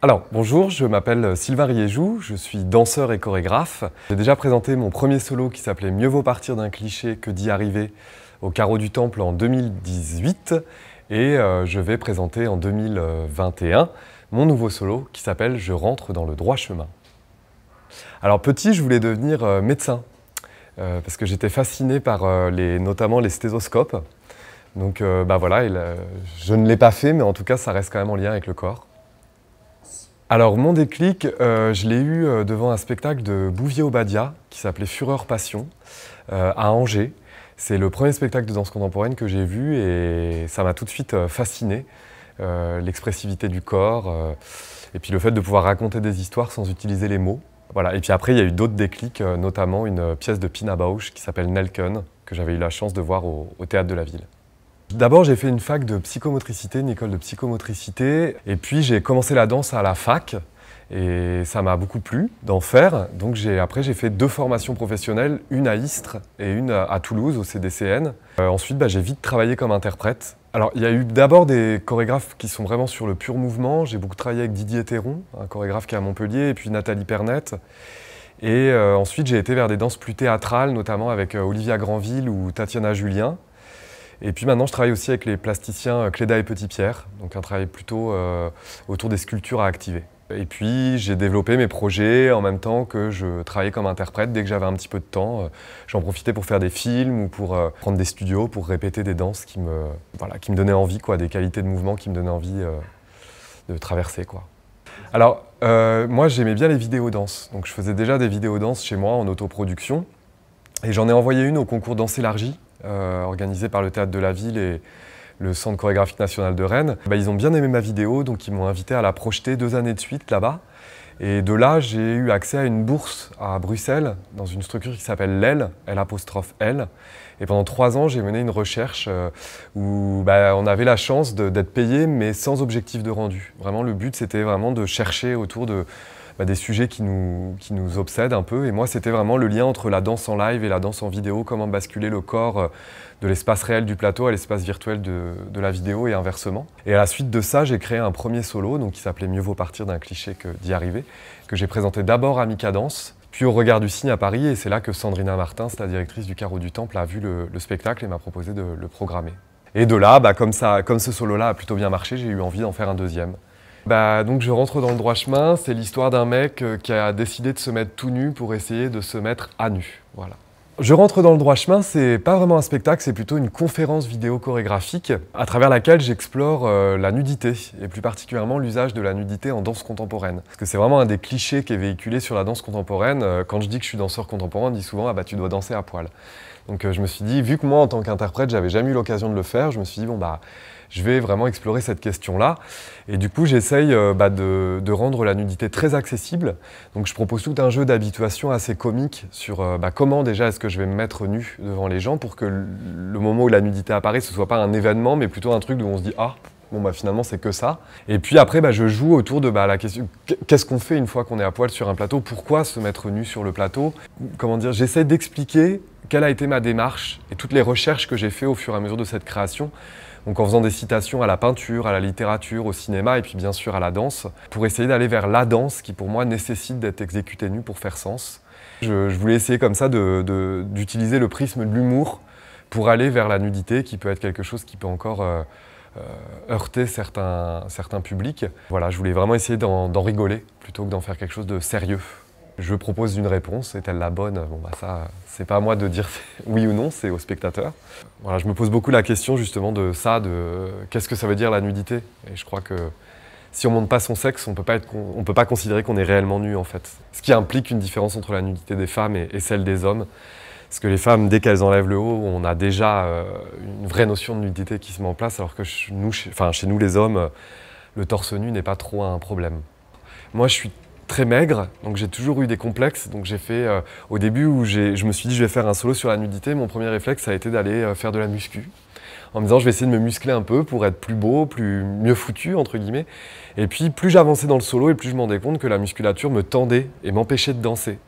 Alors, bonjour, je m'appelle Sylvain Riéjou, je suis danseur et chorégraphe. J'ai déjà présenté mon premier solo qui s'appelait « Mieux vaut partir d'un cliché que d'y arriver » au Carreau du Temple en 2018 et je vais présenter en 2021 mon nouveau solo qui s'appelle « Je rentre dans le droit chemin ». Alors petit, je voulais devenir médecin parce que j'étais fasciné par notamment les stéthoscopes. Donc voilà, je ne l'ai pas fait, mais en tout cas ça reste quand même en lien avec le corps. Alors mon déclic, je l'ai eu devant un spectacle de Bouvier-Obadia qui s'appelait Fureur Passion à Angers. C'est le premier spectacle de danse contemporaine que j'ai vu et ça m'a tout de suite fasciné. L'expressivité du corps et puis le fait de pouvoir raconter des histoires sans utiliser les mots. Voilà. Et puis après il y a eu d'autres déclics, notamment une pièce de Pina Bausch qui s'appelle Nelken, que j'avais eu la chance de voir au Théâtre de la Ville. D'abord, j'ai fait une fac de psychomotricité, une école de psychomotricité, et puis j'ai commencé la danse à la fac, et ça m'a beaucoup plu d'en faire. Donc après, j'ai fait 2 formations professionnelles, une à Istres et une à Toulouse, au CDCN. Ensuite, j'ai vite travaillé comme interprète. Alors, il y a eu d'abord des chorégraphes qui sont vraiment sur le pur mouvement. J'ai beaucoup travaillé avec Didier Théron, un chorégraphe qui est à Montpellier, et puis Nathalie Pernette. Et ensuite, j'ai été vers des danses plus théâtrales, notamment avec Olivia Granville ou Tatiana Julien. Et puis maintenant, je travaille aussi avec les plasticiens Cléda et Petit-Pierre, donc un travail plutôt autour des sculptures à activer. Et puis, j'ai développé mes projets en même temps que je travaillais comme interprète. Dès que j'avais un petit peu de temps, j'en profitais pour faire des films ou pour prendre des studios, pour répéter des danses qui me donnaient envie, des qualités de mouvement qui me donnaient envie de traverser, Alors, moi, j'aimais bien les vidéos danses. Donc, je faisais déjà des vidéos danses chez moi en autoproduction. Et j'en ai envoyé une au concours Danse élargie, organisé par le Théâtre de la Ville et le Centre chorégraphique national de Rennes. Ils ont bien aimé ma vidéo, donc ils m'ont invité à la projeter 2 années de suite là-bas. Et de là, j'ai eu accès à une bourse à Bruxelles, dans une structure qui s'appelle l'EL, L''L. Et pendant 3 ans, j'ai mené une recherche où on avait la chance d'être payé, mais sans objectif de rendu. Vraiment, le but, c'était vraiment de chercher autour des sujets qui nous obsèdent un peu. Et moi, c'était vraiment le lien entre la danse en live et la danse en vidéo, comment basculer le corps de l'espace réel du plateau à l'espace virtuel de la vidéo et inversement. Et à la suite de ça, j'ai créé un premier solo qui s'appelait « Mieux vaut partir d'un cliché que d'y arriver », que j'ai présenté d'abord à Mika Danse, puis au Regard du Cygne à Paris. Et c'est là que Sandrina Martins, la directrice du Carreau du Temple, a vu le spectacle et m'a proposé de le programmer. Et de là, comme ce solo-là a plutôt bien marché, j'ai eu envie d'en faire un deuxième. Donc je rentre dans le droit chemin, c'est l'histoire d'un mec qui a décidé de se mettre tout nu pour essayer de se mettre à nu. Voilà. Je rentre dans le droit chemin, c'est pas vraiment un spectacle, c'est plutôt une conférence vidéo chorégraphique à travers laquelle j'explore la nudité et plus particulièrement l'usage de la nudité en danse contemporaine. Parce que c'est vraiment un des clichés qui est véhiculé sur la danse contemporaine. Quand je dis que je suis danseur contemporain, on dit souvent « ah tu dois danser à poil ». Donc je me suis dit, vu que moi en tant qu'interprète, j'avais jamais eu l'occasion de le faire, je me suis dit je vais vraiment explorer cette question-là. Et du coup, j'essaye de rendre la nudité très accessible. Donc je propose tout un jeu d'habituation assez comique sur comment déjà est-ce que je vais me mettre nu devant les gens pour que le moment où la nudité apparaît, ce ne soit pas un événement, mais plutôt un truc où on se dit « ah ». Finalement, c'est que ça. Et puis après, je joue autour de la question qu'est-ce qu'on fait une fois qu'on est à poil sur un plateau? Pourquoi se mettre nu sur le plateau? Comment dire? J'essaie d'expliquer quelle a été ma démarche et toutes les recherches que j'ai fait au fur et à mesure de cette création. Donc en faisant des citations à la peinture, à la littérature, au cinéma et puis bien sûr à la danse, pour essayer d'aller vers la danse qui pour moi nécessite d'être exécutée nue pour faire sens. Je voulais essayer comme ça d'utiliser le prisme de l'humour pour aller vers la nudité qui peut être quelque chose qui peut encore heurter certains publics. Voilà, je voulais vraiment essayer d'en rigoler plutôt que d'en faire quelque chose de sérieux. Je propose une réponse, est-elle la bonne? Ça, c'est pas à moi de dire oui ou non, c'est au spectateur. Voilà, je me pose beaucoup la question justement de qu'est-ce que ça veut dire la nudité? Et je crois que si on montre pas son sexe, on peut pas considérer qu'on est réellement nu en fait. Ce qui implique une différence entre la nudité des femmes et celle des hommes. Parce que les femmes, dès qu'elles enlèvent le haut, on a déjà une vraie notion de nudité qui se met en place, alors que chez nous les hommes, le torse nu n'est pas trop un problème. Moi je suis très maigre, donc j'ai toujours eu des complexes. Donc j'ai fait, au début où je me suis dit je vais faire un solo sur la nudité, mon premier réflexe ça a été d'aller faire de la muscu. En me disant je vais essayer de me muscler un peu pour être plus beau, mieux foutu entre guillemets. Et puis plus j'avançais dans le solo et plus je me rendais compte que la musculature me tendait et m'empêchait de danser.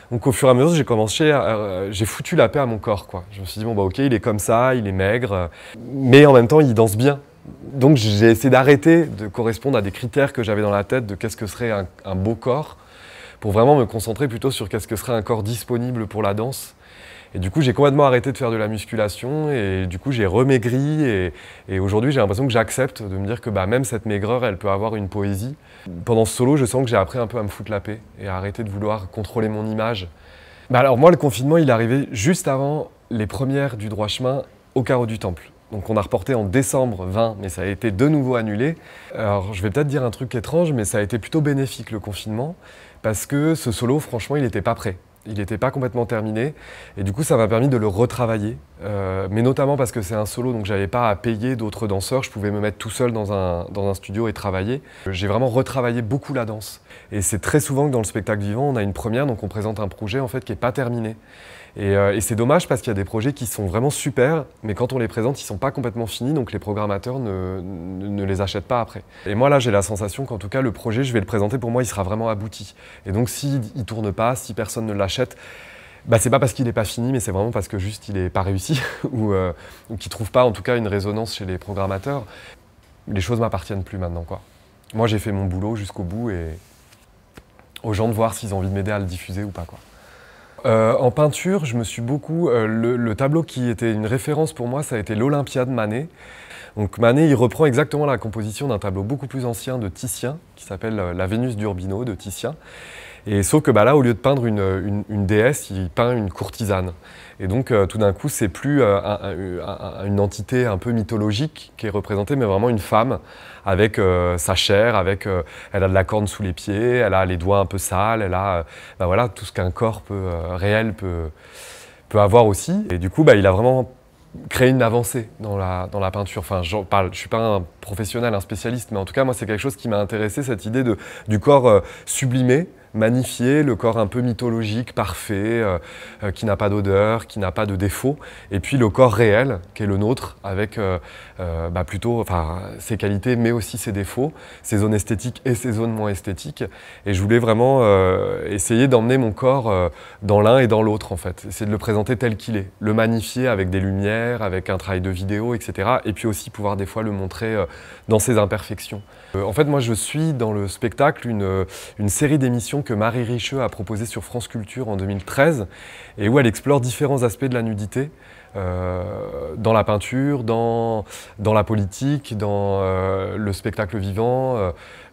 Donc au fur et à mesure, j'ai foutu la paix à mon corps, Je me suis dit ok, il est comme ça, il est maigre, mais en même temps il danse bien. Donc j'ai essayé d'arrêter de correspondre à des critères que j'avais dans la tête de qu'est-ce que serait un beau corps, pour vraiment me concentrer plutôt sur qu'est-ce que serait un corps disponible pour la danse. Et du coup, j'ai complètement arrêté de faire de la musculation et du coup, j'ai remaigri et aujourd'hui, j'ai l'impression que j'accepte de me dire que même cette maigreur, elle peut avoir une poésie. Pendant ce solo, je sens que j'ai appris un peu à me foutre la paix et à arrêter de vouloir contrôler mon image. Alors moi, le confinement, il est arrivé juste avant les premières du droit chemin au carreau du Temple. Donc on a reporté en décembre 20, mais ça a été de nouveau annulé. Alors je vais peut-être dire un truc étrange, mais ça a été plutôt bénéfique le confinement, parce que ce solo, franchement, il n'était pas prêt. Il n'était pas complètement terminé, et du coup ça m'a permis de le retravailler, mais notamment parce que c'est un solo, donc j'avais pas à payer d'autres danseurs, je pouvais me mettre tout seul dans un studio et travailler. J'ai vraiment retravaillé beaucoup la danse, et c'est très souvent que dans le spectacle vivant, on a une première, donc on présente un projet en fait qui n'est pas terminé. Et c'est dommage parce qu'il y a des projets qui sont vraiment super, mais quand on les présente, ils ne sont pas complètement finis, donc les programmateurs ne les achètent pas après. Et moi là, j'ai la sensation qu'en tout cas, le projet, je vais le présenter, pour moi, il sera vraiment abouti. Et donc s'il ne tourne pas, si personne ne l'achète, c'est pas parce qu'il n'est pas fini, mais c'est vraiment parce que juste il n'est pas réussi, ou qu'il ne trouve pas en tout cas une résonance chez les programmateurs. Les choses ne m'appartiennent plus maintenant, quoi. Moi, j'ai fait mon boulot jusqu'au bout et aux gens de voir s'ils ont envie de m'aider à le diffuser ou pas, quoi. En peinture, je me suis beaucoup... le tableau qui était une référence pour moi, ça a été l'Olympia de Manet. Donc Manet, il reprend exactement la composition d'un tableau beaucoup plus ancien de Titien, qui s'appelle La Vénus d'Urbino de Titien. Et sauf que là, au lieu de peindre une déesse, il peint une courtisane. Et donc tout d'un coup, c'est plus une entité un peu mythologique qui est représentée, mais vraiment une femme avec sa chair, elle a de la corne sous les pieds, elle a les doigts un peu sales, elle a voilà, tout ce qu'un corps réel peut avoir aussi. Et du coup, il a vraiment créé une avancée dans la peinture. Enfin, je ne suis pas un professionnel, un spécialiste, mais en tout cas, moi, c'est quelque chose qui m'a intéressé, cette idée du corps sublimé, magnifié, le corps un peu mythologique, parfait, qui n'a pas d'odeur, qui n'a pas de défaut, et puis le corps réel, qui est le nôtre, avec plutôt ses qualités, mais aussi ses défauts, ses zones esthétiques et ses zones moins esthétiques. Et je voulais vraiment essayer d'emmener mon corps dans l'un et dans l'autre, en fait. Essayer de le présenter tel qu'il est, le magnifier avec des lumières, avec un travail de vidéo, etc. Et puis aussi pouvoir des fois le montrer dans ses imperfections. En fait, moi, je suis dans le spectacle une série d'émissions que Marie Richeux a proposées sur France Culture en 2013 et où elle explore différents aspects de la nudité dans la peinture, dans la politique, dans le spectacle vivant,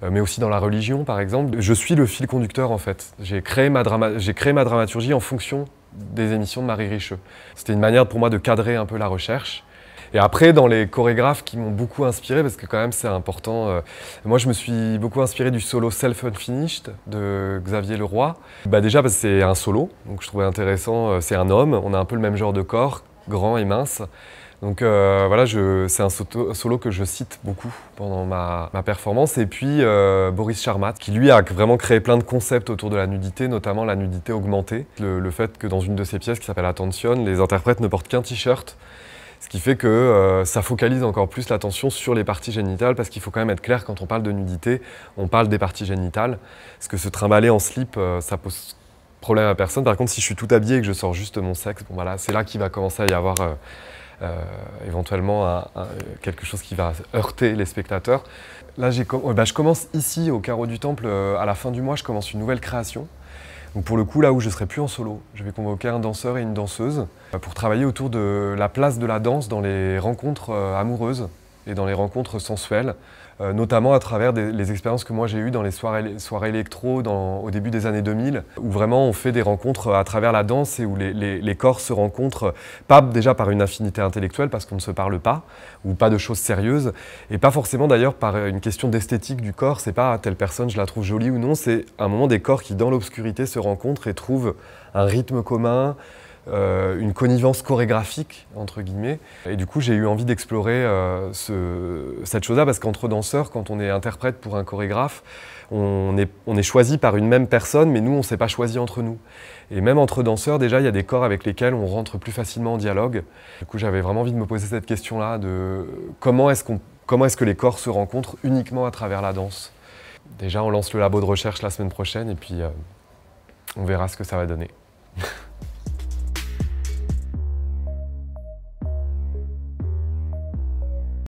mais aussi dans la religion, par exemple. Je suis le fil conducteur, en fait. J'ai créé ma dramaturgie en fonction des émissions de Marie Richeux. C'était une manière pour moi de cadrer un peu la recherche. Et après, dans les chorégraphes qui m'ont beaucoup inspiré, parce que quand même c'est important, moi je me suis beaucoup inspiré du solo Self Unfinished de Xavier Leroy. Déjà parce que c'est un solo, donc je trouvais intéressant, c'est un homme, on a un peu le même genre de corps, grand et mince. Donc voilà, c'est un solo que je cite beaucoup pendant ma performance. Et puis Boris Charmat, qui lui a vraiment créé plein de concepts autour de la nudité, notamment la nudité augmentée. Le fait que dans une de ses pièces qui s'appelle Attention, les interprètes ne portent qu'un t-shirt. Ce qui fait que ça focalise encore plus l'attention sur les parties génitales, parce qu'il faut quand même être clair, quand on parle de nudité, on parle des parties génitales. Parce que se trimballer en slip, ça pose problème à personne. Par contre, si je suis tout habillé et que je sors juste mon sexe, voilà, c'est là qu'il va commencer à y avoir éventuellement quelque chose qui va heurter les spectateurs. Là, je commence ici, au Carreau du Temple, à la fin du mois, je commence une nouvelle création. Donc pour le coup, là où je ne serai plus en solo, je vais convoquer un danseur et une danseuse pour travailler autour de la place de la danse dans les rencontres amoureuses et dans les rencontres sensuelles, notamment à travers les expériences que moi j'ai eues dans les soirées électro au début des années 2000, où vraiment on fait des rencontres à travers la danse et où les corps se rencontrent, pas déjà par une affinité intellectuelle parce qu'on ne se parle pas, ou pas de choses sérieuses, et pas forcément d'ailleurs par une question d'esthétique du corps, c'est pas telle personne je la trouve jolie ou non, c'est un moment des corps qui dans l'obscurité se rencontrent et trouvent un rythme commun, une connivence chorégraphique, entre guillemets. Et du coup, j'ai eu envie d'explorer cette chose-là, parce qu'entre danseurs, quand on est interprète pour un chorégraphe, on est choisi par une même personne, mais nous, on ne s'est pas choisi entre nous. Et même entre danseurs, déjà, il y a des corps avec lesquels on rentre plus facilement en dialogue. Du coup, j'avais vraiment envie de me poser cette question-là, de comment est-ce que les corps se rencontrent uniquement à travers la danse. Déjà, on lance le labo de recherche la semaine prochaine, et puis on verra ce que ça va donner.